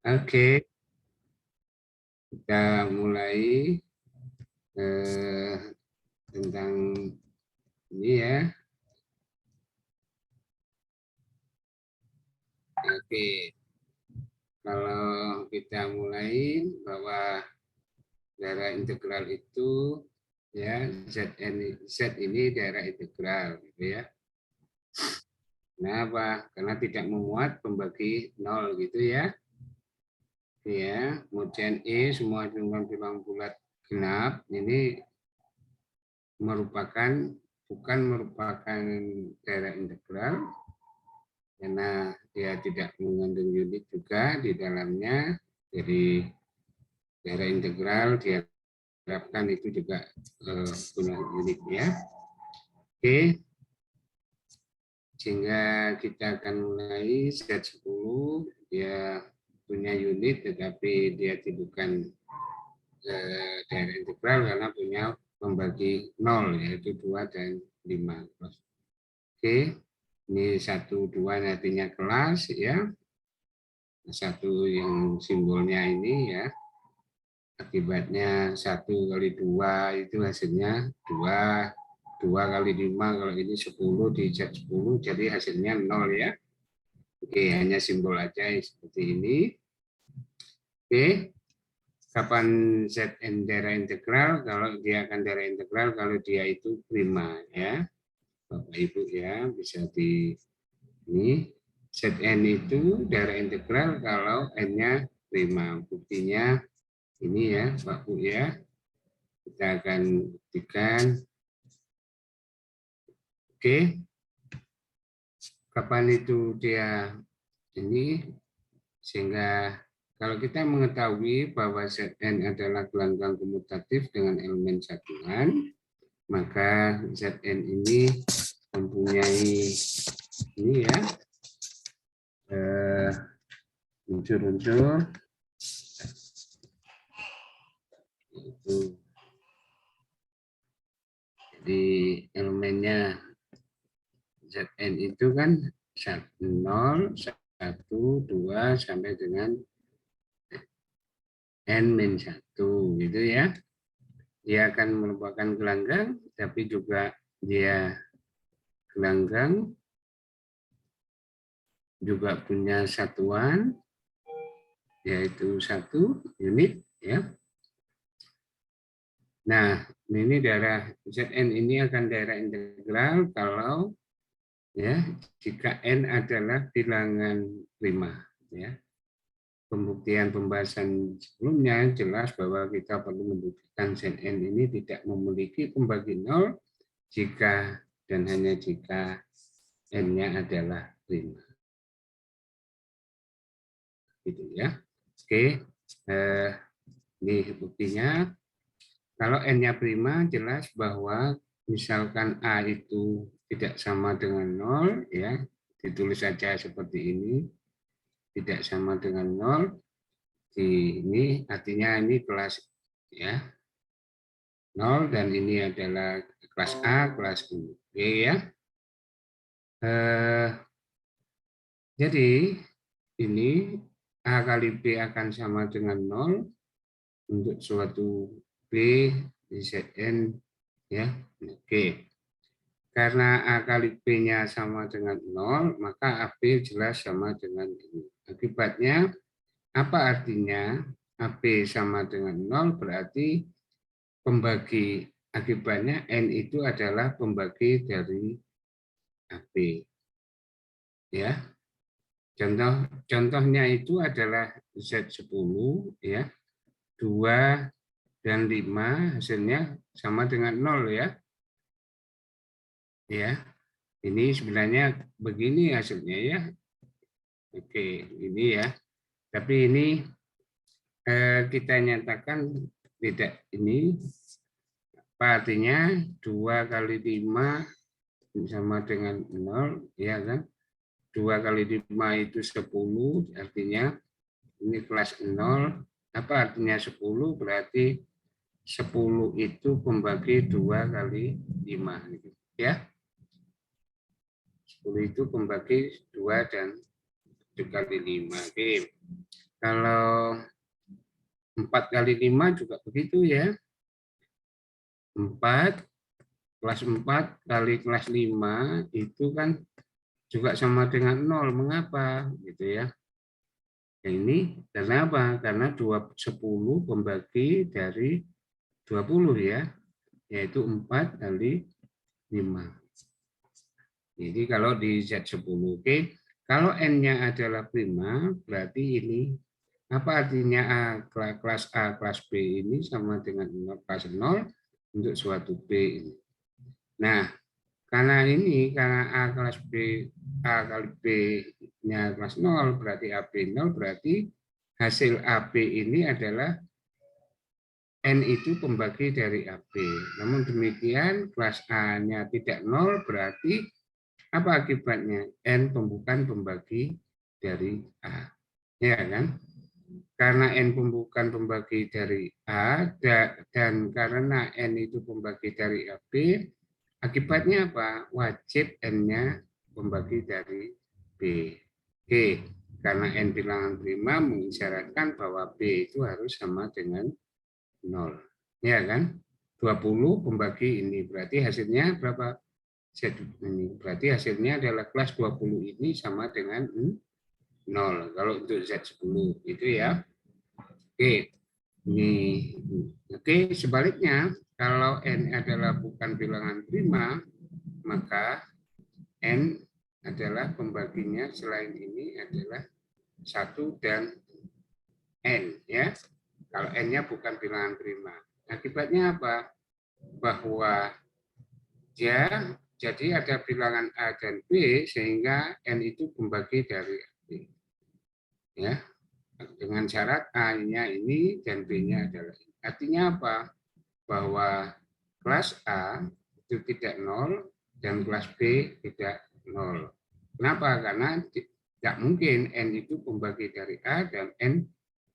Oke, kita mulai eh, tentang ini ya. Oke, kalau kita mulai bahwa daerah integral itu ya Z ini daerah integral gitu ya. Kenapa? Karena tidak memuat pembagi nol gitu ya. Ya, kemudian semua bilang bulat genap ini bukan merupakan daerah integral karena dia tidak mengandung unit juga di dalamnya. Jadi daerah integral diharapkan itu juga punya unit ya. Oke, sehingga kita akan mulai Z10 dia punya unit tetapi dia bukan daerah integral karena punya pembagi 0 yaitu 2 dan 5. Oke, ini 1, 2 artinya kelas ya. Satu yang simbolnya ini ya. Akibatnya 1 kali 2 itu hasilnya 2. 2 kali 5 kalau ini 10 di Z10 jadi hasilnya 0 ya. Oke, hanya simbol aja seperti ini. Oke, kapan Zn daerah integral? Kalau dia akan daerah integral kalau dia itu prima ya. Bapak Ibu ya, bisa di ini Zn itu daerah integral kalau n-nya prima. Buktinya ini ya, Pak Bu ya. Kita akan buktikan. Oke. Kapan itu dia ini sehingga kalau kita mengetahui bahwa Zn adalah gelanggang komutatif dengan elemen satuan, maka Zn ini mempunyai ini ya unsur-unsur itu. Jadi elemennya Zn itu kan 0, 1, 2 sampai dengan n-1 gitu ya. Dia akan merupakan gelanggang tapi juga dia gelanggang juga punya satuan yaitu 1 unit ya. Nah, ini daerah Zn ini akan daerah integral kalau ya jika n adalah bilangan prima ya. Pembuktian pembahasan sebelumnya jelas bahwa kita perlu membuktikan Zn ini tidak memiliki pembagi 0 jika dan hanya jika n-nya adalah prima. Gitu ya. Oke. Ini buktinya. Kalau n-nya prima jelas bahwa misalkan a itu tidak sama dengan 0 ya, ditulis saja seperti ini. Tidak sama dengan 0. Ini artinya ini kelas ya. 0 dan ini adalah kelas A, kelas B ya. Jadi ini A kali B akan sama dengan 0 untuk suatu B di Zn ya. Oke. Karena A kali B-nya sama dengan 0, maka AB jelas sama dengan ini. Akibatnya apa artinya? AB sama dengan 0 berarti pembagi akibatnya N itu adalah pembagi dari AB. Ya. Contohnya itu adalah Z10 ya. 2 dan 5 hasilnya sama dengan 0 ya. Ya. Ini sebenarnya begini hasilnya ya. Oke, ini ya. Tapi ini kita nyatakan tidak ini. Apa artinya 2 kali 5 sama dengan 0, ya kan? 2 kali 5 itu 10, artinya ini kelas 0. Apa artinya 10? Berarti 10 itu pembagi 2 kali 5. Ya. 10 itu pembagi 2 dan 2 kali 5. Oke. Kalau 4 kali 5 juga begitu ya. 4, kelas 4 kali kelas 5 itu kan juga sama dengan 0. Mengapa? Gitu ya. Ini karena apa? Karena 10 pembagi dari 20 ya, yaitu 4 kali 5. Jadi kalau di Z10, oke. Kalau N-nya adalah prima, berarti ini apa artinya A, kelas A, kelas B ini sama dengan 0, kelas 0 untuk suatu B ini. Nah, karena A kelas B, A kali B-nya kelas 0, berarti AB 0, berarti hasil AB ini adalah N itu pembagi dari AB. Namun demikian, kelas A-nya tidak 0, berarti apa akibatnya? N bukan pembagi dari A. Ya kan? Karena N bukan pembagi dari A, dan karena N itu pembagi dari AB, akibatnya apa? Wajib N-nya pembagi dari B. Oke, karena N bilangan prima mengisyaratkan bahwa B itu harus sama dengan 0. Ya kan? 20 pembagi ini. Berarti hasilnya berapa? Z ini. Berarti hasilnya adalah kelas 20 ini sama dengan 0. Kalau untuk Z10 itu ya. Oke. Ini. Oke, sebaliknya kalau N adalah bukan bilangan prima, maka N adalah pembaginya selain ini adalah 1 dan N ya. Kalau N-nya bukan bilangan prima. Akibatnya apa? Bahwa jadi ada bilangan A dan B sehingga N itu pembagi dari B. Ya. Dengan syarat A-nya ini dan B-nya adalah ini. Artinya apa? Bahwa kelas A itu tidak 0 dan kelas B tidak 0. Kenapa? Karena tidak mungkin N itu pembagi dari A dan N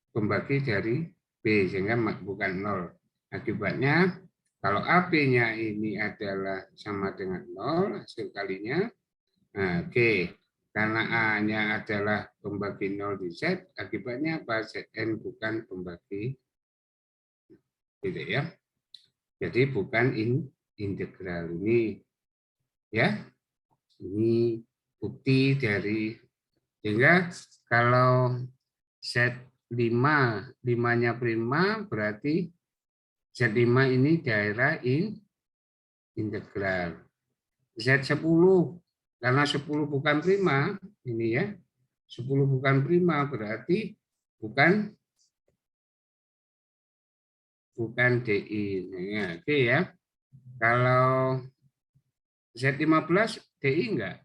pembagi dari B, sehingga bukan 0. Akibatnya, kalau AB-nya ini adalah sama dengan 0, hasil kalinya, nah, oke. Karena A-nya adalah pembagi 0 di Z, akibatnya apa? Zn bukan pembagi, gitu ya. Jadi bukan integral ini, ya. Ini bukti dari, sehingga kalau Z5, 5-nya prima, berarti Z5 ini daerah integral. Z10, karena 10 bukan prima, ini ya, 10 bukan prima, berarti bukan DI. Nah, oke ya. Kalau Z15, DI enggak?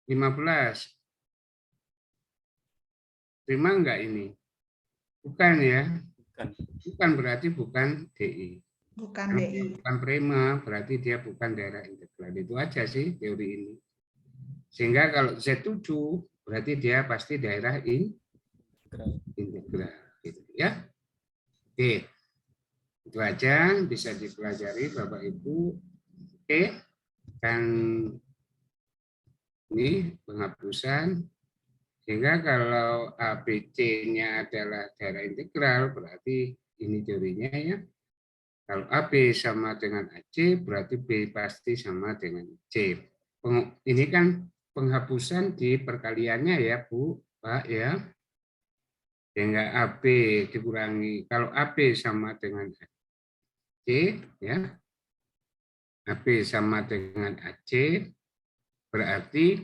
15. Prima enggak ini? Bukan ya. Bukan berarti bukan DI. Bukan DI. Bukan prima, berarti dia bukan daerah integral. Itu aja sih teori ini. Sehingga kalau Z7, berarti dia pasti daerah integral. Gitu, ya. Oke. Itu aja bisa dipelajari Bapak Ibu. Oke. Dan ini penghapusan. Sehingga kalau ABC-nya adalah daerah integral, berarti ini teorinya ya. Kalau AB sama dengan AC, berarti B pasti sama dengan C. Ini kan penghapusan di perkaliannya ya, Bu, Pak ya. Sehingga AB dikurangi, kalau AB sama dengan AC, ya. AB sama dengan AC, berarti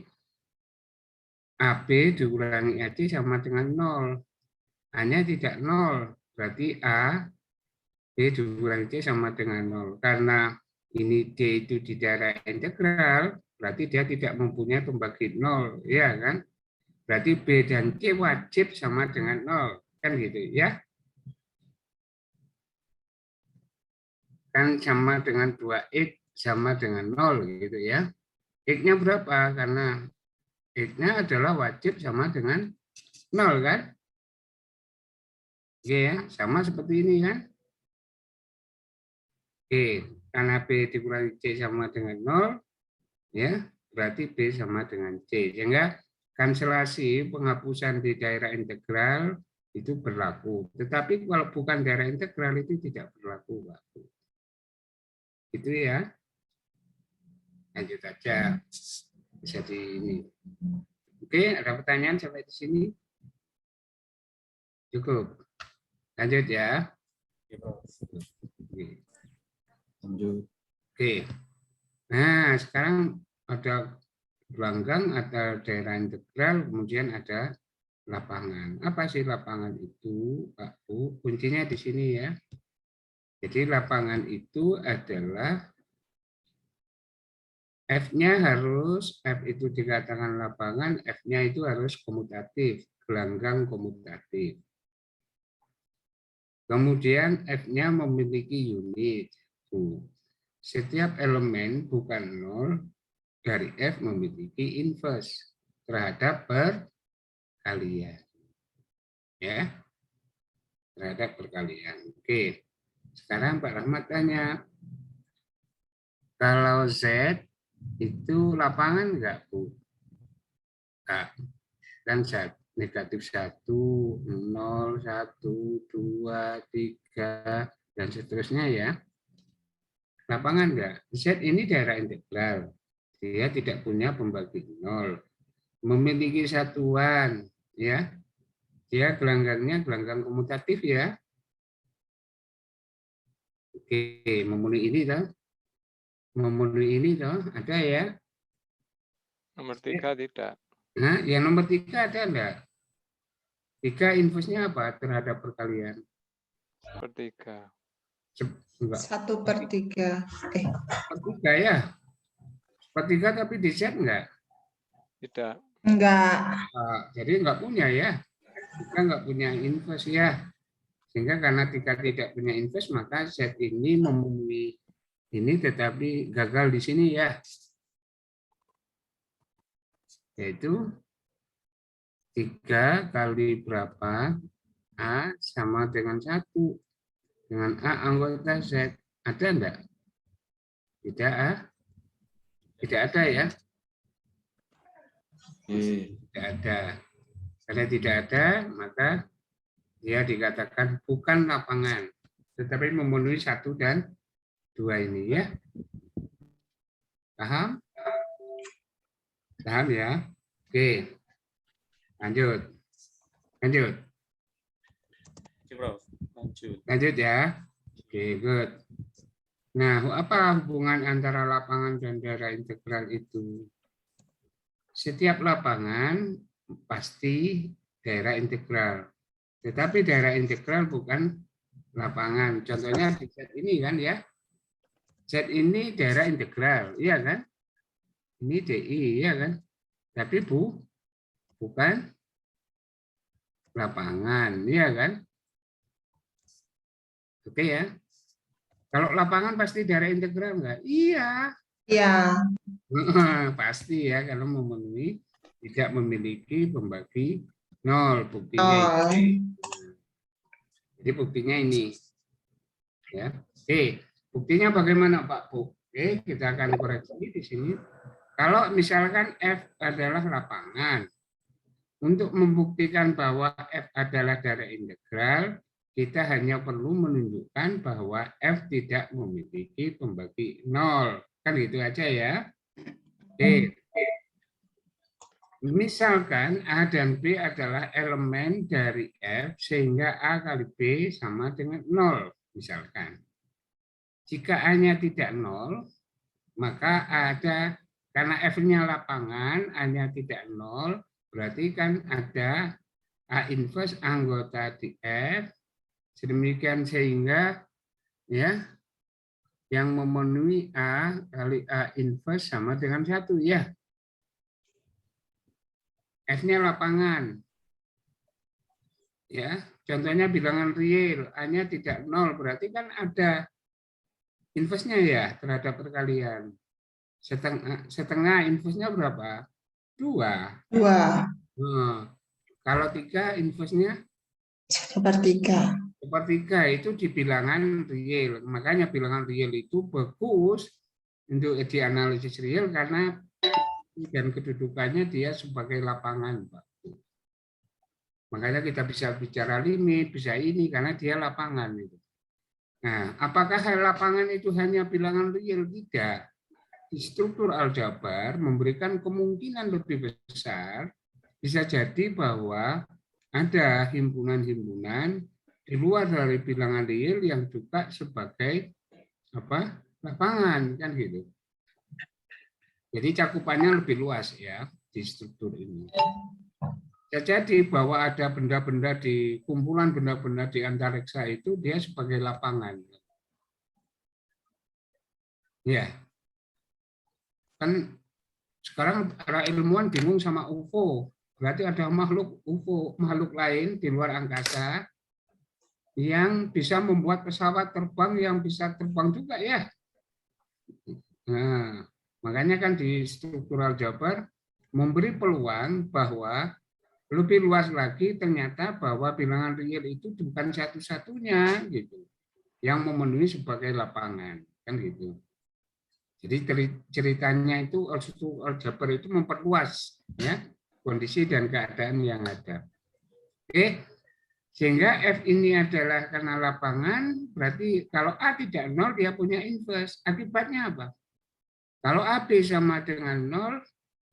AB dikurangi AC sama dengan 0. A-nya tidak 0, berarti A D dikurangi C sama dengan 0. Karena ini D itu di daerah integral, berarti dia tidak mempunyai pembagi 0. Ya kan? Berarti B dan C wajib sama dengan 0. Kan gitu ya. Kan sama dengan 2X sama dengan 0 gitu ya. X-nya berapa? Karena X-nya adalah wajib sama dengan 0 kan? Oke ya, sama seperti ini kan? Oke, karena B dikurangi C sama dengan 0, ya berarti B sama dengan C. Sehingga Kanselasi, penghapusan di daerah integral itu berlaku. Tetapi kalau bukan daerah integral itu tidak berlaku, Pak. Itu ya. Lanjut aja. Bisa di ini. Oke, ada pertanyaan sampai di sini? Cukup. Lanjut ya. Lanjut. Oke. Nah, sekarang ada gelanggang, ada daerah integral, kemudian ada lapangan. Apa sih lapangan itu, Pak Bu? Kuncinya di sini ya. Jadi lapangan itu adalah F-nya harus, F itu dikatakan lapangan, F-nya itu harus komutatif, gelanggang komutatif. Kemudian F-nya memiliki unit. Setiap elemen bukan nol dari F memiliki inverse terhadap perkalian. Ya, terhadap perkalian. Oke, sekarang Pak Rahmat tanya, kalau Z itu lapangan enggak, Bu? Enggak. Kan negatif 1, 0, 1, 2, 3, dan seterusnya ya. Lapangan enggak? Z ini daerah integral. Dia tidak punya pembagi 0. Memiliki satuan, ya. Dia gelanggangnya gelanggang komutatif ya. Oke, memenuhi ini toh. Memenuhi ini toh, ada ya. Nomor 3 tidak. Nah, yang nomor 3 ada enggak? 3 inverse-nya apa terhadap perkalian? Per 3. Enggak. 1/3. Per 3 ya. Per 3 tapi di Z enggak? Tidak. Enggak. Jadi enggak punya ya. Kita enggak punya inverse ya. Sehingga karena kita tidak punya inverse, maka Z ini memenuhi ini tetapi gagal di sini ya. Yaitu 3 kali berapa? A sama dengan 1. Dengan A anggota Z. Ada enggak? Tidak, tidak ada ya. Tidak ada. Karena tidak ada, maka dia dikatakan bukan lapangan, tetapi memenuhi 1 dan 2 ini ya. Paham? Paham ya? Oke. Lanjut. Lanjut. Lanjut ya. Oke, good. Nah, apa hubungan antara lapangan dan daerah integral itu? Setiap lapangan pasti daerah integral. Tetapi daerah integral bukan lapangan. Contohnya di Z ini kan ya. Z ini daerah integral, iya kan? Ini DI, iya kan? Tapi bukan lapangan, iya kan? Oke ya. Kalau lapangan pasti daerah integral enggak? Iya. Iya. Pasti ya, kalau memenuhi tidak memiliki pembagi 0. Buktinya ini. Jadi buktinya ini. Ya. Oke, buktinya bagaimana Pak Bu? Oke, kita akan koreksi di sini. Kalau misalkan F adalah lapangan, untuk membuktikan bahwa F adalah daerah integral, kita hanya perlu menunjukkan bahwa F tidak memiliki pembagi 0. Kan gitu aja ya. Oke. Misalkan A dan B adalah elemen dari F, sehingga A kali B sama dengan 0. Misalkan. Jika A-nya tidak 0, maka ada, karena F-nya lapangan, A-nya tidak 0, berarti kan ada A inverse anggota di F, sedemikian sehingga ya yang memenuhi A kali A inverse sama dengan 1 ya. F-nya lapangan. Ya, contohnya bilangan real, A-nya tidak 0, berarti kan ada inverse-nya ya terhadap perkalian. Setengah inverse-nya berapa? 2. 2. Nah, kalau 3 inverse-nya 1/3. 1/3 itu di bilangan real. Makanya bilangan real itu bagus untuk dianalisis real karena dan kedudukannya dia sebagai lapangan, Pak. Makanya kita bisa bicara limit, bisa ini karena dia lapangan itu. Nah, apakah lapangan itu hanya bilangan real? Tidak. Di struktur aljabar memberikan kemungkinan lebih besar, bisa jadi bahwa ada himpunan-himpunan di luar dari bilangan real yang juga sebagai lapangan, kan gitu. Jadi cakupannya lebih luas ya di struktur ini. Ya, jadi bahwa ada benda-benda di kumpulan benda-benda di antariksa itu dia sebagai lapangan. Ya, kan sekarang para ilmuwan bingung sama UFO. Berarti ada makhluk UFO, makhluk lain di luar angkasa yang bisa membuat pesawat terbang yang bisa terbang juga ya. Nah, makanya kan di struktural Jabar memberi peluang bahwa lebih luas lagi ternyata bahwa bilangan real itu bukan satu-satunya gitu yang memenuhi sebagai lapangan kan gitu. Jadi ceritanya itu aljabar itu memperluas ya kondisi dan keadaan yang ada. Oke, sehingga F ini adalah karena lapangan, berarti kalau A tidak 0 dia punya inverse. Akibatnya apa? Kalau AB sama dengan 0,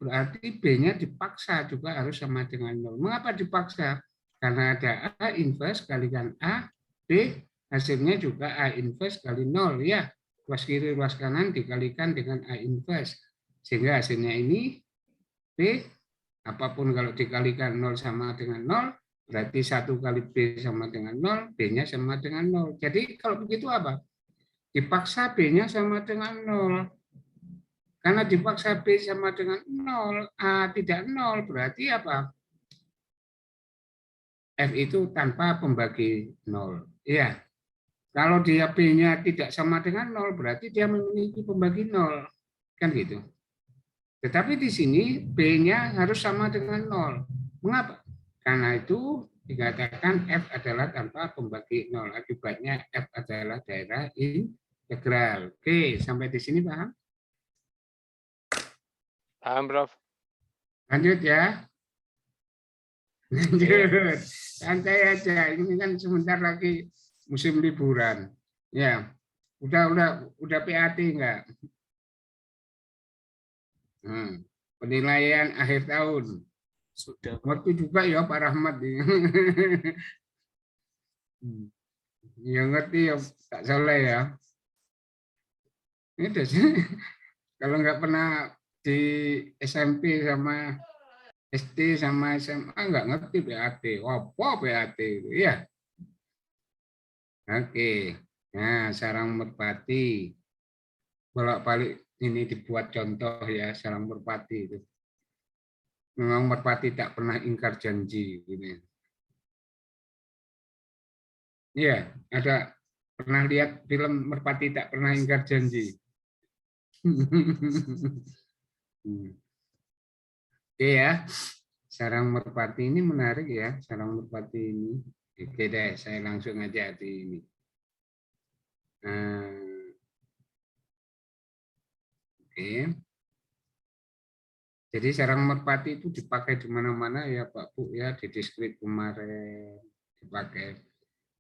berarti B-nya dipaksa juga harus sama dengan 0. Mengapa dipaksa? Karena ada A inverse kalikan A, B hasilnya juga A inverse kali 0. Ya, luas kiri, luas kanan dikalikan dengan A inverse. Sehingga hasilnya ini B, apapun kalau dikalikan 0 sama dengan 0, berarti 1 kali B sama dengan 0, B-nya sama dengan 0. Jadi kalau begitu apa? Dipaksa B-nya sama dengan 0. Karena dipaksa B sama dengan 0, A tidak 0, berarti apa? F itu tanpa pembagi 0. Iya. Kalau dia B-nya tidak sama dengan 0, berarti dia memiliki pembagi 0. Kan gitu. Tetapi di sini B-nya harus sama dengan 0. Mengapa? Karena itu dikatakan F adalah tanpa pembagi 0. Akibatnya F adalah daerah integral. Oke, sampai di sini paham? Paham, Prof? Lanjut ya. Lanjut. Santai aja. Ini kan sebentar lagi musim liburan. Ya. Udah PAT enggak? Penilaian akhir tahun. Sudah. Waktu juga ya Pak Rahmat. Yang ngerti ya Kak Soleh ya. Ini kalau nggak pernah di SMP sama SD sama SMA nggak ngerti PAT. Apa PAT itu ya? Oke. Nah, sarang merpati. Bolak-balik ini dibuat contoh ya sarang merpati itu. Memang merpati tak pernah ingkar janji ini. Iya, ada pernah lihat film Merpati Tak Pernah Ingkar Janji? Oke ya, sarang merpati ini menarik ya, sarang merpati ini. Oke deh, saya langsung aja di ini. Oke. Jadi sarang merpati itu dipakai di mana-mana ya Pak Bu ya, di diskrit kemarin dipakai.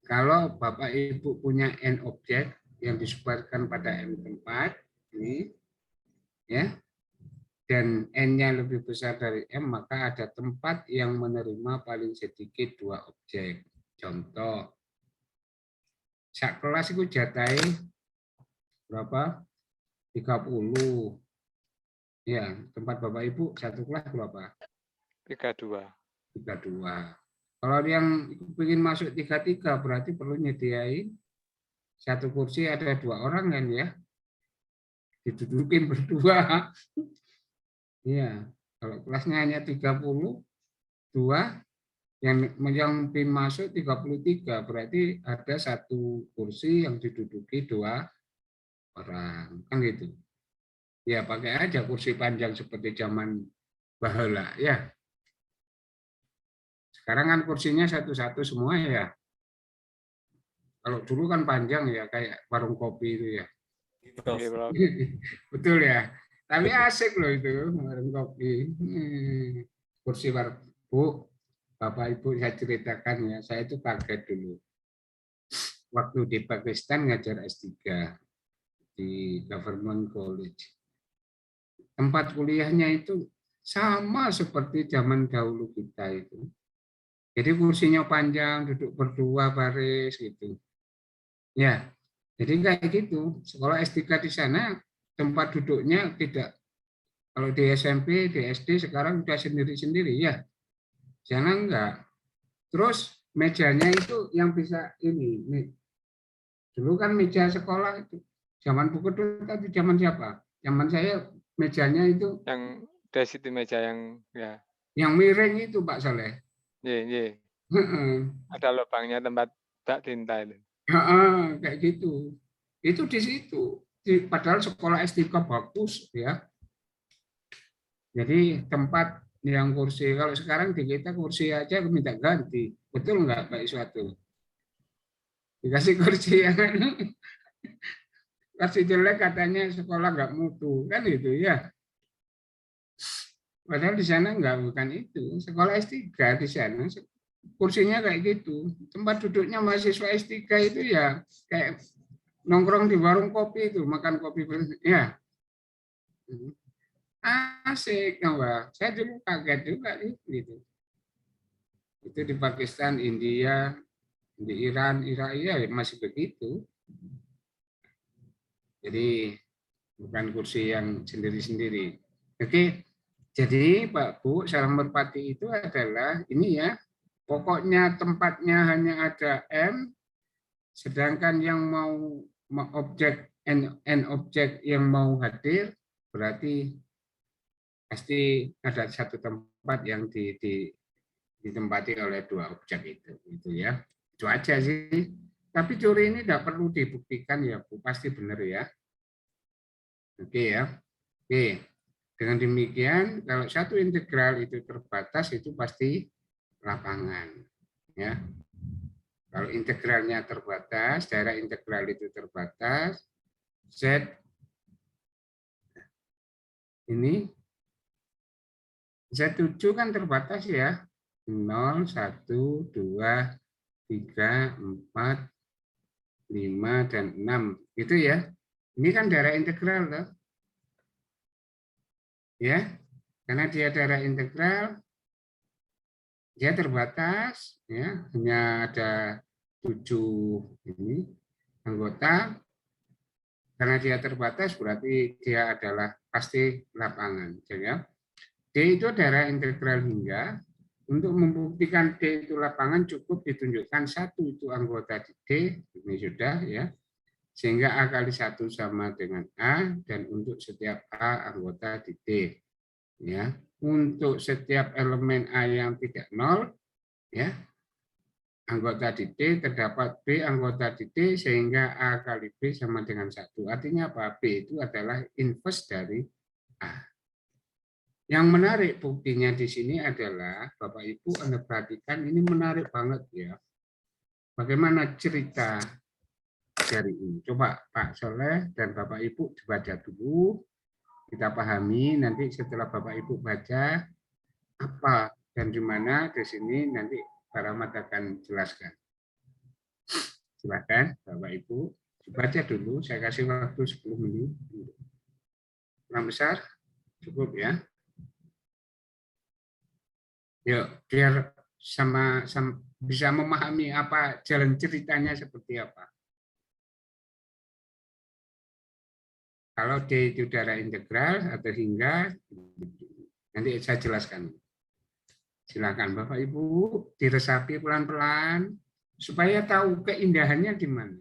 Kalau Bapak Ibu punya N objek yang disebarkan pada M tempat, ini ya, dan N-nya lebih besar dari M, maka ada tempat yang menerima paling sedikit 2 objek. Contoh, sak kelas itu jatai berapa? 30. Ya, tempat Bapak Ibu satu kelas berapa? 32. 32. Kalau yang ingin masuk 33 berarti perlu nyediain satu kursi ada 2 orang kan ya? Didudukin berdua. Iya, kalau kelasnya hanya 32, yang pin masuk 33, berarti ada satu kursi yang diduduki 2 orang, kan gitu. Ya, pakai aja kursi panjang seperti zaman bahala ya. Sekarang kan kursinya satu-satu semua ya. Kalau dulu kan panjang ya kayak warung kopi itu ya. Oke, Prof. Betul ya. Tapi asik loh itu, warung kopi. Kursi Bu, Bapak Ibu saya ceritakan ya, saya itu kaget dulu. Waktu di Pakistan ngajar S3 di Government College. Tempat kuliahnya itu sama seperti zaman dahulu kita itu. Jadi kursinya panjang, duduk berdua baris gitu. Ya, jadi kayak gitu. Sekolah S3 di sana tempat duduknya tidak, kalau di SMP, di SD sekarang sudah sendiri-sendiri ya. Di sana enggak. Terus mejanya itu yang bisa ini. Dulu kan meja sekolah itu zaman buku dulu tadi zaman siapa? Zaman saya mejanya itu Yang dari situ meja yang ya. yang miring itu Pak Saleh. Ye. Heeh. Ada lubangnya tempat bak tinta itu. Heeh, kayak gitu. Itu di situ. Padahal sekolah S3 bagus ya. Jadi tempat yang kursi, kalau sekarang di kita kursi aja minta ganti. Betul nggak Pak Iswatu? Dikasih kursi yang kursi jelek katanya sekolah nggak mutu. Kan itu ya. Padahal di sana nggak, bukan itu. Sekolah S3 di sana kursinya kayak gitu. Tempat duduknya mahasiswa S3 itu ya kayak nongkrong di warung kopi itu, makan kopi ya. Asik, Mbak. Saya dulu kaget juga gitu. Itu di Pakistan, India, di Iran, Irak ya masih begitu. Jadi bukan kursi yang sendiri-sendiri. Oke, jadi Pak Bu, sarang merpati itu adalah ini ya, pokoknya tempatnya hanya ada M, sedangkan yang mau objek n objek yang mau hadir berarti pasti ada satu tempat yang ditempati oleh dua objek itu ya. Itu aja sih. Tapi teori ini tidak perlu dibuktikan ya Bu, pasti benar ya. Oke ya. Oke. Dengan demikian kalau satu integral itu terbatas itu pasti lapangan ya. Kalau integralnya terbatas, daerah integral itu terbatas, Z ini Z7 kan terbatas ya. 0, 1, 2, 3, 4, 5, dan 6. Itu ya. Ini kan daerah integral loh. Ya. Karena dia daerah integral, dia terbatas ya, hanya ada 7 ini anggota. Karena dia terbatas berarti dia adalah pasti lapangan ya. D itu daerah integral hingga. Untuk membuktikan D itu lapangan cukup ditunjukkan satu itu anggota di D, ini sudah ya. Sehingga A kali 1 sama dengan A, dan untuk setiap A anggota di D. Ya. Untuk setiap elemen A yang tidak nol, ya, anggota di D terdapat B anggota di D, sehingga A kali B sama dengan 1. Artinya apa? B itu adalah inverse dari A. Yang menarik buktinya di sini adalah, Bapak Ibu Anda perhatikan, ini menarik banget ya. Bagaimana cerita dari ini? Coba Pak Soleh dan Bapak Ibu dibaca dulu, kita pahami, nanti setelah Bapak Ibu baca apa dan di mana di sini nanti Pak Rahmat akan jelaskan. Silakan Bapak Ibu dibaca dulu, saya kasih waktu 10 menit. Kurang besar? Cukup ya. Yuk, biar sama bisa memahami apa jalan ceritanya seperti apa. Kalau D itu daerah integral atau hingga, nanti saya jelaskan. Silakan Bapak Ibu diresapi pelan-pelan supaya tahu keindahannya di mana.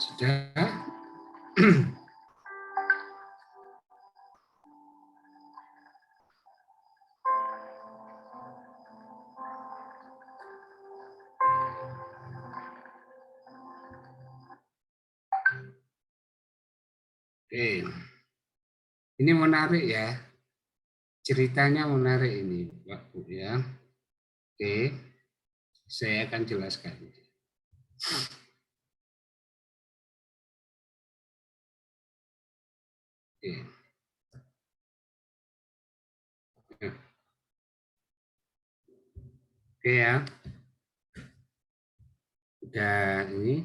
Sudah? Oke. Ini menarik ya. Ceritanya menarik ini, Pak Bu ya. Oke. Saya akan jelaskan. Oke. Oke ya. Dan ini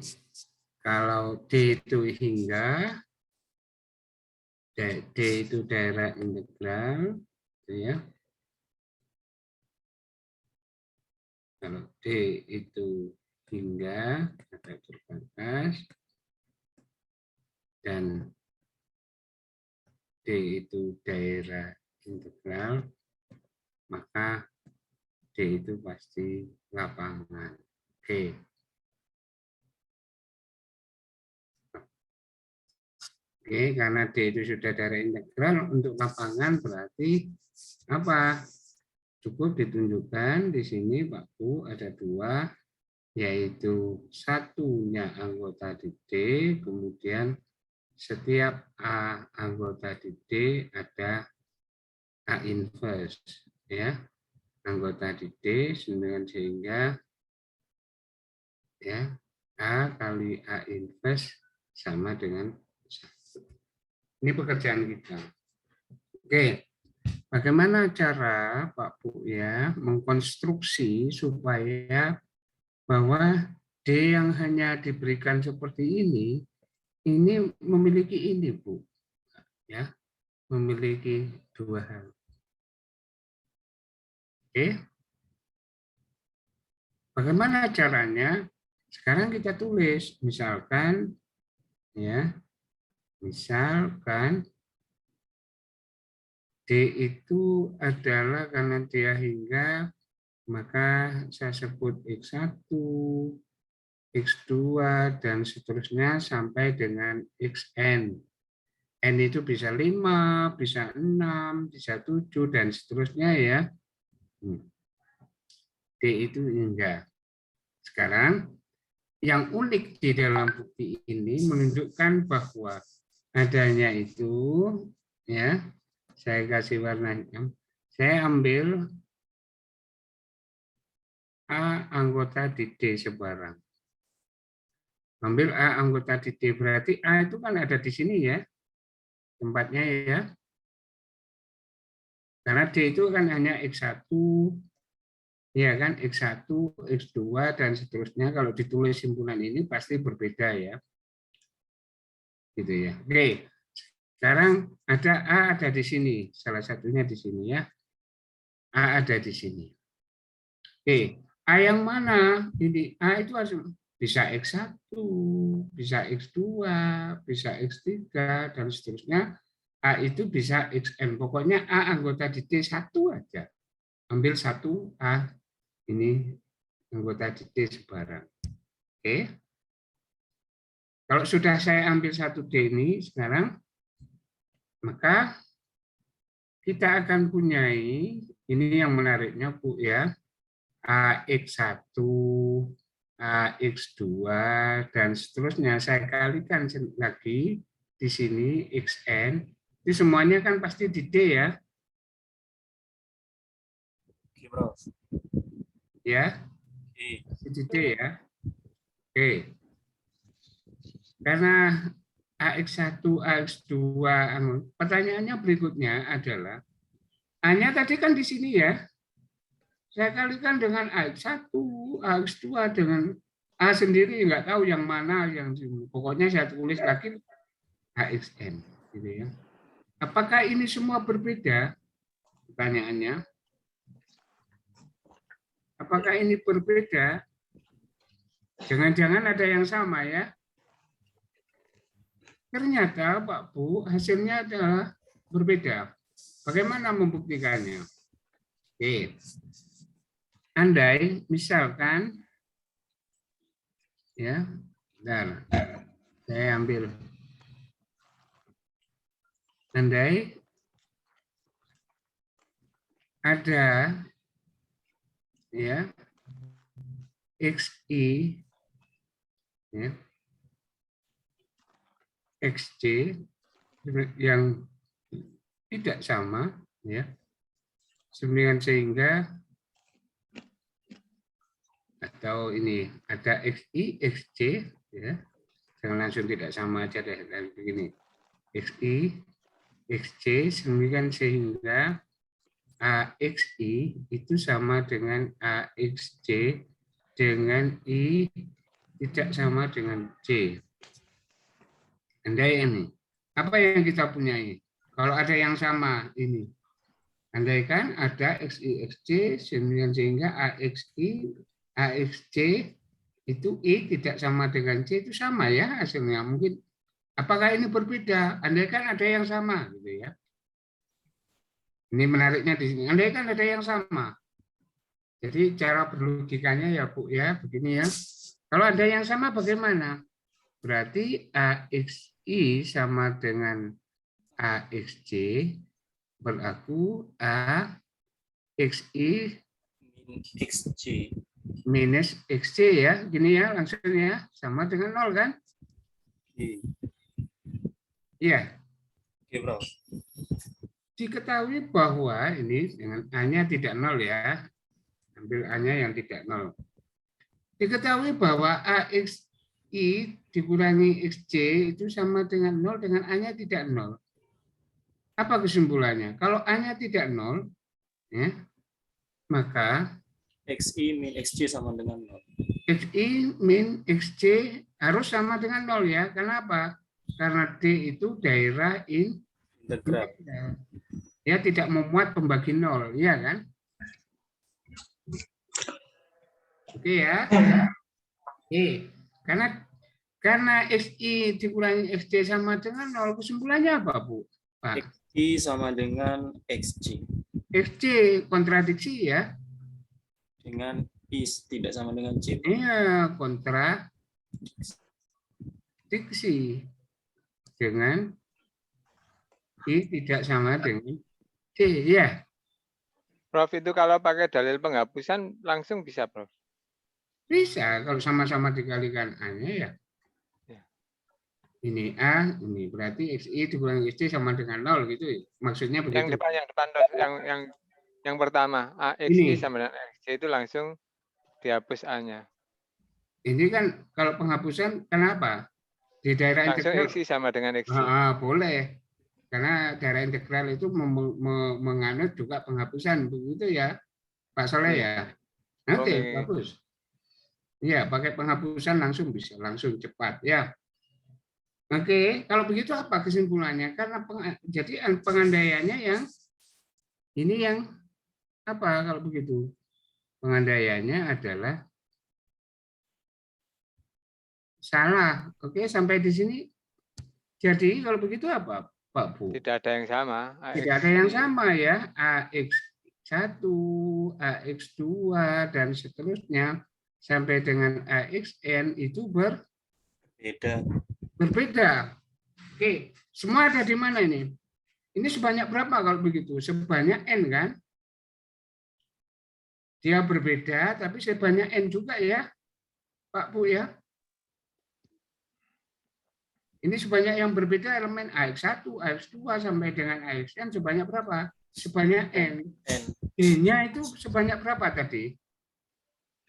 kalau D itu hingga, D itu daerah integral, gitu ya. Kalau D itu hingga ada terbatas dan D itu daerah integral, maka D itu pasti lapangan. Oke. Oke, karena D itu sudah daerah integral, untuk lapangan berarti apa? Cukup ditunjukkan di sini Pak Bu ada dua, yaitu satunya anggota di D, kemudian setiap A anggota di D ada A inverse, ya, anggota di D sehingga ya A kali A inverse sama dengan 1. Ini pekerjaan kita. Oke, bagaimana cara Pak Bu ya mengkonstruksi supaya bahwa D yang hanya diberikan seperti ini memiliki ini Bu, ya, memiliki dua hal. Oke, bagaimana caranya? Sekarang kita tulis, misalkan, ya, misalkan D itu adalah karena dia hingga, maka saya sebut X1, X2, dan seterusnya sampai dengan Xn. N itu bisa 5, bisa 6, bisa 7, dan seterusnya ya. D itu hingga. Sekarang, yang unik di dalam bukti ini menunjukkan bahwa adanya itu, ya, saya kasih warna hitam. Saya ambil A anggota di D sebarang. Ambil A anggota di D, berarti A itu kan ada di sini ya, tempatnya ya. Karena D itu kan hanya X1, ya kan, X1, X2, dan seterusnya. Kalau ditulis simpulan ini pasti berbeda ya. Gitu ya. Oke, sekarang ada A ada di sini, salah satunya di sini ya. A ada di sini. Oke, A yang mana? Ini A itu bisa X1, bisa X2, bisa X3, dan seterusnya. A itu bisa Xn. Pokoknya A anggota di D1 aja. Ambil satu A, ini anggota di D sebarang. Oke. Kalau sudah saya ambil satu D ini sekarang, maka kita akan punyai, ini yang menariknya Bu ya, AX1, AX2, dan seterusnya. Saya kalikan lagi di sini XN. Ini semuanya kan pasti di D ya. Ya, di D ya. Oke. Karena AX1, AX2, pertanyaannya berikutnya adalah, A-nya tadi kan di sini ya. Saya kalikan dengan AX1, AX2 dengan A sendiri, nggak tahu yang mana yang pokoknya saya tulis lagi AXN, gitu ya. Apakah ini semua berbeda? Pertanyaannya. Apakah ini berbeda? Jangan-jangan ada yang sama ya. Ternyata Pak Bu, hasilnya adalah berbeda. Bagaimana membuktikannya? Oke. Andai misalkan ya, bentar. Saya ambil. Andai ada ya XI ya, XC yang tidak sama ya, sehingga atau ini ada XI, XC ya, jangan langsung tidak sama aja deh, dan begini XI, XC sehingga AXI itu sama dengan AXC dengan I tidak sama dengan C. Andai ini, apa yang kita punyai? Kalau ada yang sama ini, andaikan ada XI, XC sehingga AXI, AXC itu I tidak sama dengan C, itu sama ya hasilnya. Mungkin apakah ini berbeda? Andaikan ada yang sama gitu ya. Ini menariknya di sini. Andaikan ada yang sama. Jadi cara berlogikanya ya Bu ya begini ya. Kalau ada yang sama bagaimana? Berarti AXI sama dengan AXC berlaku AXI XC. minus XC ya. Gini ya langsung ya. Sama dengan 0 kan? Iya. Oke, Bro. Diketahui bahwa ini dengan A-nya tidak 0 ya. Ambil A-nya yang tidak 0. Diketahui bahwa AXI dikurangi XC itu sama dengan 0 dengan A-nya tidak 0. Apa kesimpulannya? Kalau A-nya tidak 0, ya, maka XI min XC sama dengan 0. XI min XC harus sama dengan 0 ya. Kenapa? Karena D itu daerah Integral. Ya tidak memuat pembagi 0, ya kan? Oke ya. Oke, karena XI dikurangi XC sama dengan 0, kesimpulannya apa, Bu? Pak. XI sama dengan XC. XC kontradiksi ya. Dengan I tidak sama dengan C. Iya, kontradiksi. Dengan I tidak sama dengan C, ya. Prof, itu kalau pakai dalil penghapusan langsung bisa, Prof? Bisa, kalau sama-sama dikalikan A-nya ya. Ya. Ini A, ini berarti XI dikurangi XC sama dengan 0 gitu. Maksudnya begitu. Yang depan, Prof. Yang pertama, AXI Ini. sama dengan XC itu langsung dihapus A-nya. Ini kan kalau penghapusan kenapa? Di daerah Langsung integral. XI sama dengan XC. Boleh. Karena daerah integral itu menganut juga penghapusan. Begitu ya, Pak Soleh ya. Nanti bagus. Iya, pakai penghapusan langsung bisa, langsung cepat ya. Oke, kalau begitu apa kesimpulannya? Karena jadi pengandaiannya yang apa kalau begitu? Pengandaiannya adalah salah. Oke, sampai di sini. Jadi kalau begitu apa, Pak Bu? Tidak ada yang sama. Tidak ada yang sama ya. AX1, AX2 dan seterusnya sampai dengan AXN itu berbeda. Oke, semua ada di mana ini? Ini sebanyak berapa kalau begitu? Sebanyak N kan? Dia berbeda, tapi sebanyak N juga ya, Pak Bu ya. Ini sebanyak yang berbeda elemen AX1, AX2 sampai dengan AXN sebanyak berapa? Sebanyak N. D-nya itu sebanyak berapa tadi?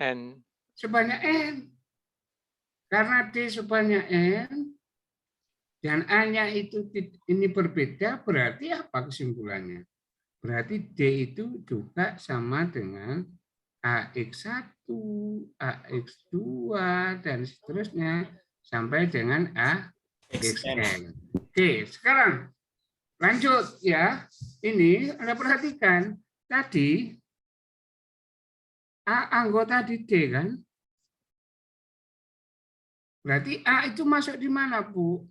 N. Sebanyak N. Karena D sebanyak N dan A-nya itu ini berbeda, berarti apa kesimpulannya? Berarti D itu juga sama dengan AX1, AX2 dan seterusnya sampai dengan AXN. Oke, sekarang lanjut ya. Ini Anda perhatikan tadi A anggota di D kan? Berarti A itu masuk di mana, Bu?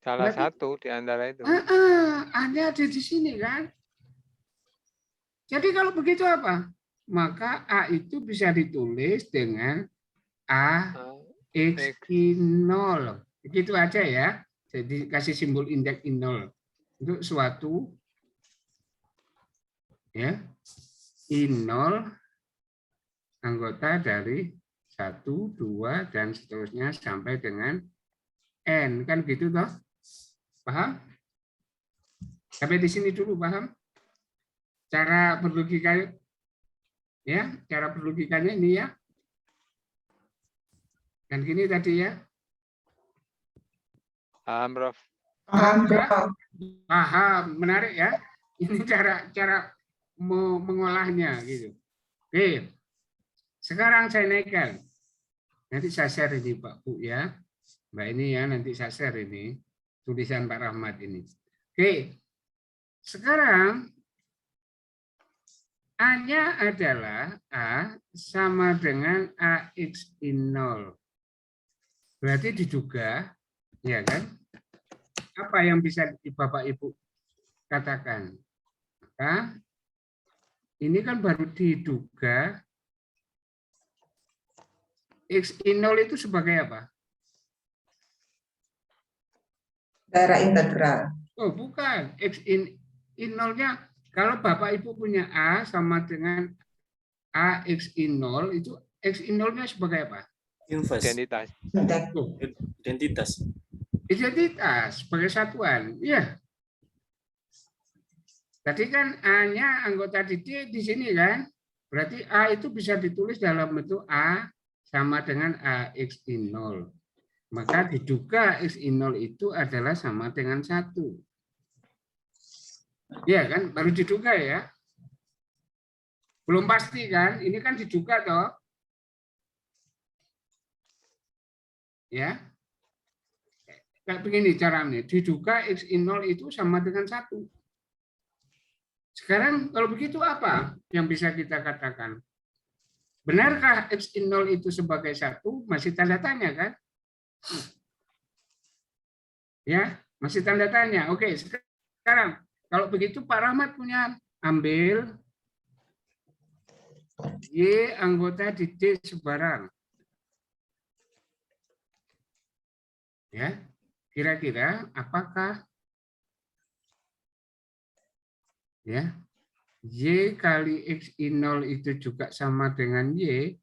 Salah satu di antara itu. Ada di sini kan? Jadi kalau begitu apa? Maka A itu bisa ditulis dengan A X I0. Begitu aja ya. Jadi kasih simbol indeks I0 untuk suatu ya I0 anggota dari 1, 2 dan seterusnya sampai dengan N. Kan gitu toh? Paham? Sampai di sini dulu paham? Cara berlogika ya, cara berlogikanya ini ya. Dan gini tadi ya. Paham, Prof. Paham, Prof. Paham, menarik ya. Ini cara mengolahnya gitu. Oke. Sekarang saya naikkan. Nanti saya share ini Pak Bu ya. Mbak ini ya, nanti saya share ini tulisan Pak Rahmat ini. Oke. Sekarang A-nya adalah A sama dengan AX I0. Berarti diduga, ya kan? Apa yang bisa Bapak Ibu katakan? Maka ini kan baru diduga X I0 itu sebagai apa? Daerah integral. Oh, bukan. X I0-nya kalau Bapak Ibu punya A sama dengan AX I0 itu X I0-nya sebagai apa? Inverse. Identitas. Oh, Identitas. identitas sebagai satuan. Iya. Tadi kan A-nya anggota didik di sini kan? Berarti A itu bisa ditulis dalam bentuk A sama dengan AX I0. Maka diduga X I0 itu adalah sama dengan 1. Iya kan? Baru diduga ya. Belum pasti kan? Ini kan diduga toh. Ya. Kayak begini caranya. Diduga X I0 itu sama dengan 1. Sekarang kalau begitu apa yang bisa kita katakan? Benarkah X I0 itu sebagai 1? Masih tanda tanya kan? Ya, masih tanda tanya. Oke, sekarang kalau begitu Pak Rahmat punya ambil Y anggota didik sebarang. Ya, kira-kira apakah ya Y kali X I0 itu juga sama dengan Y?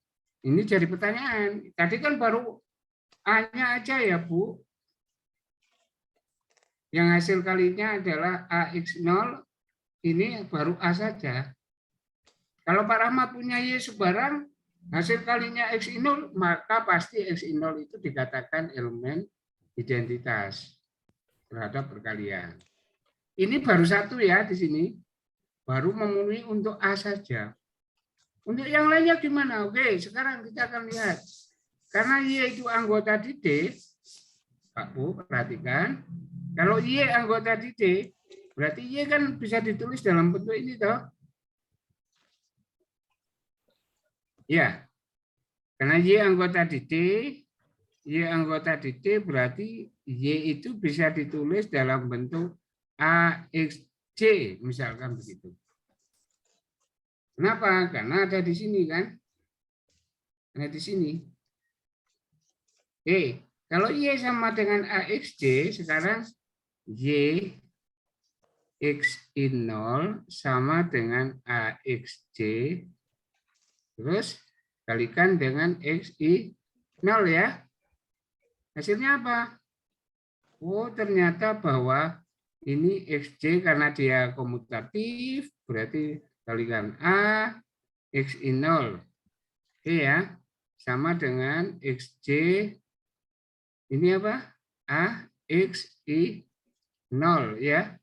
Ini jadi pertanyaan. Tadi kan baru A-nya aja ya, Bu. Yang hasil kalinya adalah AX0, ini baru A saja. Kalau Pak Rahmat punya Y sebarang, hasil kalinya X0, maka pasti X0 itu dikatakan elemen identitas terhadap perkalian. Ini baru satu ya di sini. Baru memenuhi untuk A saja. Untuk yang lainnya gimana? Oke, sekarang kita akan lihat. Karena Y itu anggota didik, Pak Bu, perhatikan. Kalau Y anggota didik, berarti Y kan bisa ditulis dalam bentuk ini toh. Ya, karena Y anggota didik berarti Y itu bisa ditulis dalam bentuk AXJ, misalkan begitu. Kenapa? Karena ada di sini kan. Ada di sini. Kalau Y sama dengan AXJ, sekarang Y X I0 sama dengan AXJ, terus kalikan dengan X I0 ya. Hasilnya apa? Oh, ternyata bahwa ini XJ karena dia komutatif, berarti kalikan A X I0. Oke ya, sama dengan XJ, ini apa? A X I0 ya.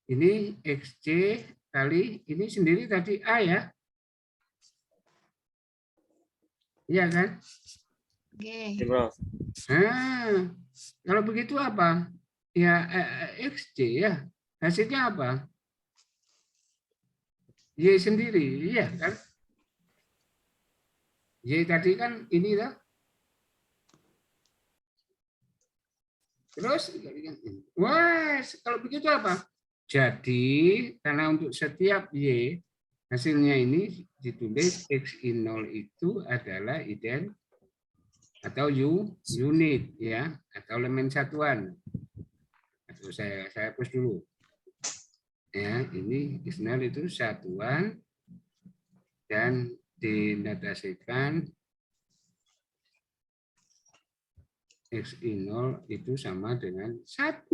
Ini XJ kali, ini sendiri tadi A ya. Iya kan? Oke, Prof. Nah, kalau begitu apa? Ya XJ ya. Hasilnya apa? Y sendiri, iya kan? Y tadi kan ini lah. Terus, wah, kalau begitu apa? Jadi, karena untuk setiap Y, hasilnya ini ditulis X I0 itu adalah identitas. atau unit ya, atau elemen satuan. Atau saya hapus dulu. Ya, ini X0 itu satuan dan dinotasikan XI0 itu sama dengan 1.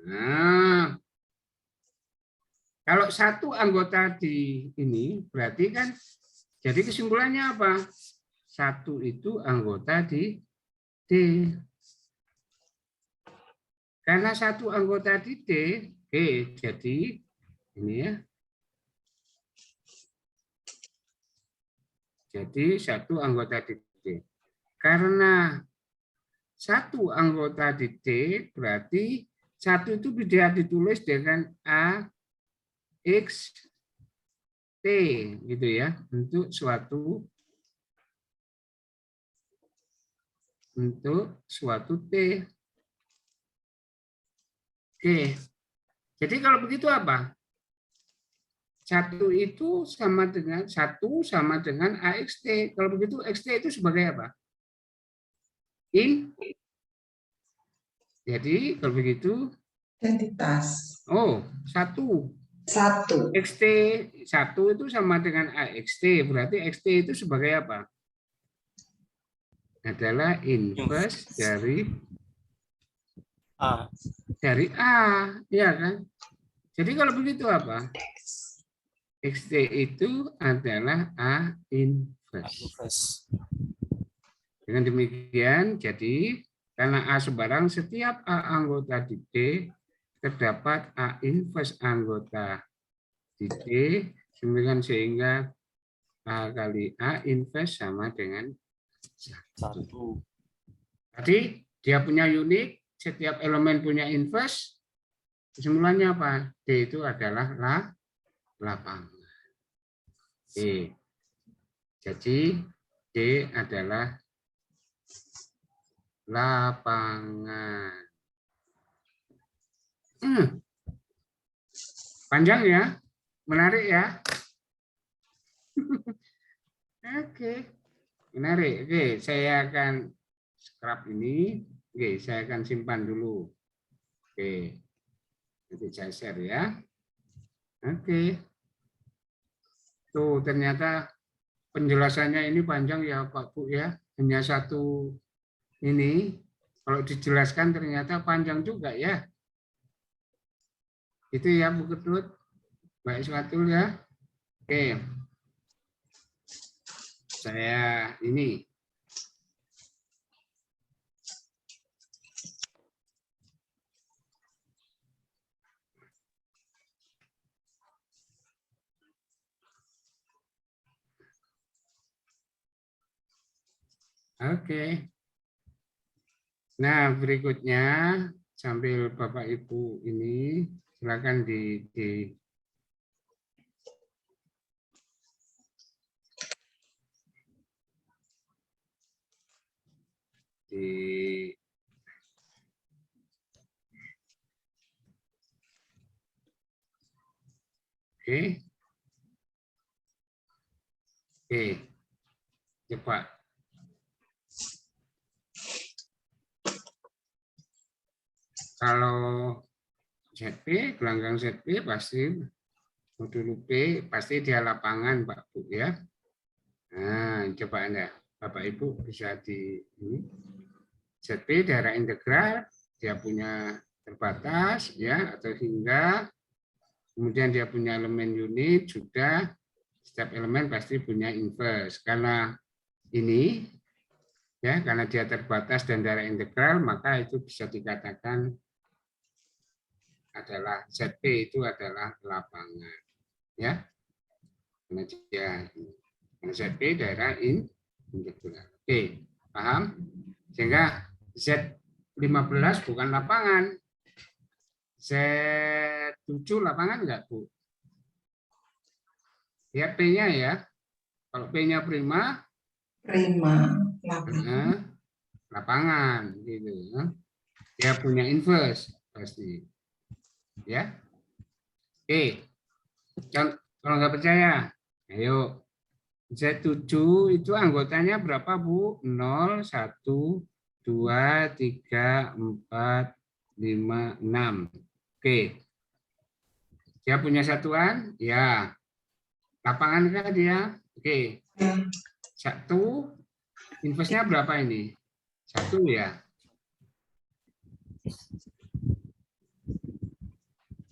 Nah, kalau satu anggota di ini berarti kan jadi kesimpulannya apa? Satu itu anggota di D. Karena satu anggota di D, oke, jadi ini ya. Jadi satu anggota di D. Karena satu anggota di D berarti satu itu bisa ditulis dengan A X T gitu ya, untuk suatu T. Oke. Jadi kalau begitu apa? Satu itu sama dengan AXT. Kalau begitu XT itu sebagai apa? Jadi kalau begitu Identitas. oh, 1. 1. XT 1 itu sama dengan AXT, berarti XT itu sebagai apa? Adalah inverse dari A. ya kan? Jadi kalau begitu apa? XT itu adalah A inverse. Dengan demikian, jadi karena A sebarang, setiap A anggota di D terdapat A inverse anggota di D, sehingga A kali A inverse sama dengan 1. Tadi dia punya unit, setiap elemen punya inverse, kesimpulannya apa? D itu adalah lapangan. Oke. Jadi D adalah lapangan. Panjang ya, menarik ya. Oke, menarik. Oke, saya akan scrap ini. Oke, saya akan simpan dulu. Oke, nanti saya share ya. Oke. Tuh, ternyata penjelasannya ini panjang ya Pak Bu ya. Hanya satu ini. Kalau dijelaskan ternyata panjang juga ya. Itu ya Bu Ketut. Baik suatu ya. Oke. Saya ini. Oke. Nah, berikutnya sambil Bapak Ibu ini silakan di oke. Oke. Coba. Kalau ZP, gelanggang ZP pasti modul P pasti dia lapangan Pak Bu ya. Nah, coba Anda Bapak Ibu bisa di ini. ZP daerah integral, dia punya terbatas ya atau hingga, kemudian dia punya elemen unit, sudah setiap elemen pasti punya inverse. Karena ini ya, karena dia terbatas dan daerah integral, maka itu bisa dikatakan adalah ZP itu adalah lapangan ya. Karena dia ZP daerah integral. Oke, paham? Sehingga Z15 bukan lapangan. Z7 lapangan enggak, Bu? Ya, P-nya ya. Kalau P-nya prima, lapangan gitu ya. Dia punya inverse pasti. Ya. Oke. Kalau nggak percaya, ayo Z7 itu anggotanya berapa, Bu? 0, 1, 2, 3, 4, 5, 6. Oke. Dia punya satuan? Ya. Lapangan kan dia? Oke. 1, inverse-nya berapa ini? 1 ya.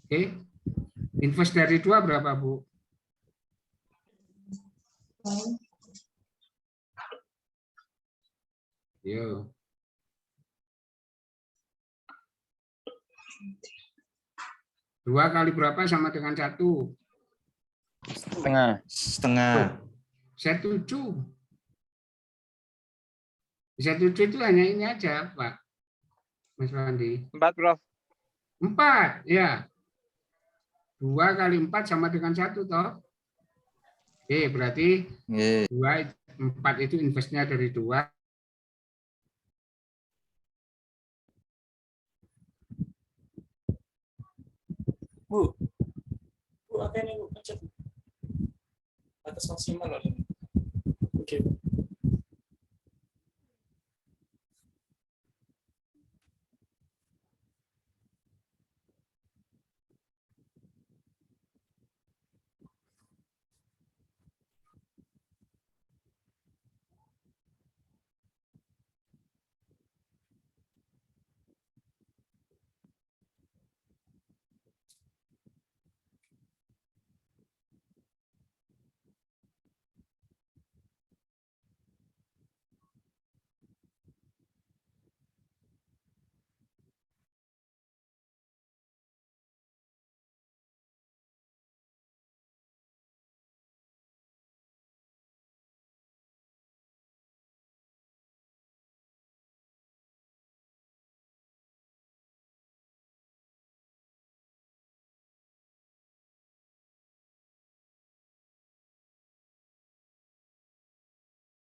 Oke. Inverse dari 2 berapa, Bu? Yo. 2 kali berapa sama dengan 1? Setengah. Setengah. Z7. Z7 itu hanya ini aja, Pak. Mas Wandi. 4, Prof. 4, ya. 2 kali 4 sama dengan 1, toh. Oke, berarti Nggih. 4 itu inverse-nya dari 2. Bu, Bu, apa ini Bu? Pencet. Batas maksimal loh ini. Oke, Bu.